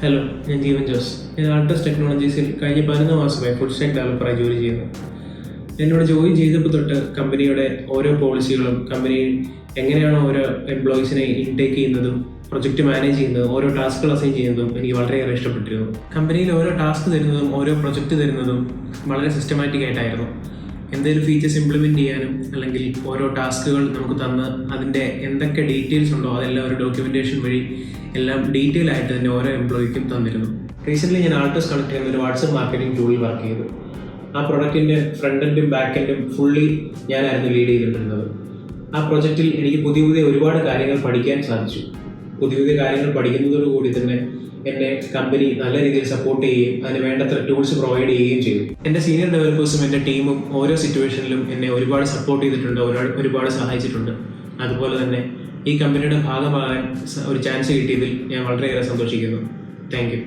Hello, ഞാൻ ജീവൻ ജോസ്. ഞാൻ ആൾട്രസ് ടെക്നോളജീസിൽ കഴിഞ്ഞ 11 മാസമായി ഫുൾ സ്റ്റാക്ക് ഡെവലപ്പറായി ജോലി ചെയ്യുന്നു. എന്നോട് ജോയിൻ ചെയ്തപ്പോൾ തൊട്ട് കമ്പനിയുടെ ഓരോ പോളിസികളും, കമ്പനി എങ്ങനെയാണോ ഓരോ എംപ്ലോയീസിനെ ഇൻടേക്ക് ചെയ്യുന്നതും പ്രൊജക്റ്റ് മാനേജ് ചെയ്യുന്നതും ഓരോ ടാസ്കുകൾ അസൈൻ ചെയ്യുന്നതും എനിക്ക് വളരെയേറെ ഇഷ്ടപ്പെട്ടിരുന്നു. കമ്പനിയിൽ ഓരോ ടാസ്ക് തരുന്നതും ഓരോ പ്രൊജക്റ്റ് തരുന്നതും വളരെ സിസ്റ്റമാറ്റിക് ആയിട്ടായിരുന്നു. എന്തെങ്കിലും ഫീച്ചേഴ്സ് ഇംപ്ലിമെൻറ്റ് ചെയ്യാനും അല്ലെങ്കിൽ ഓരോ ടാസ്കുകൾ നമുക്ക് തന്ന് അതിൻ്റെ എന്തൊക്കെ ഡീറ്റെയിൽസ് ഉണ്ടോ അതെല്ലാം ഒരു ഡോക്യുമെൻറ്റേഷൻ വഴി എല്ലാം ഡീറ്റെയിൽ ആയിട്ട് തന്നെ ഓരോ എംപ്ലോയിക്കും തന്നിരുന്നു. റീസെൻ്റ്ലി ഞാൻ ആൾട്രസ് കണക്ട് ചെയ്യുന്ന ഒരു വാട്സപ്പ് മാർക്കറ്റിംഗ് ടൂളിൽ വർക്ക് ചെയ്തു. ആ പ്രൊഡക്റ്റിൻ്റെ ഫ്രണ്ട് എൻഡും ബാക്ക് എൻഡും ഫുള്ളി ഞാനായിരുന്നു ലീഡ് ചെയ്തിട്ടുള്ളത്. ആ പ്രൊജക്റ്റിൽ എനിക്ക് പുതിയ ഒരുപാട് കാര്യങ്ങൾ പഠിക്കാൻ സാധിച്ചു. പുതിയ കാര്യങ്ങൾ പഠിക്കുന്നതോടുകൂടി തന്നെ എന്നെ കമ്പനി നല്ല രീതിയിൽ സപ്പോർട്ട് ചെയ്യുകയും അതിന് വേണ്ടത്ര ടൂൾസ് പ്രൊവൈഡ് ചെയ്യുകയും ചെയ്തു. എൻ്റെ സീനിയർ ഡെവലപ്പേഴ്സും എൻ്റെ ടീമും ഓരോ സിറ്റുവേഷനിലും എന്നെ ഒരുപാട് സപ്പോർട്ട് ചെയ്തിട്ടുണ്ട്, ഒരുപാട് സഹായിച്ചിട്ടുണ്ട്. അതുപോലെ തന്നെ ഈ കമ്പനിയുടെ ഭാഗമാകാൻ ഒരു ചാൻസ് കിട്ടിയതിൽ ഞാൻ വളരെയേറെ സന്തോഷിക്കുന്നു. Thank you.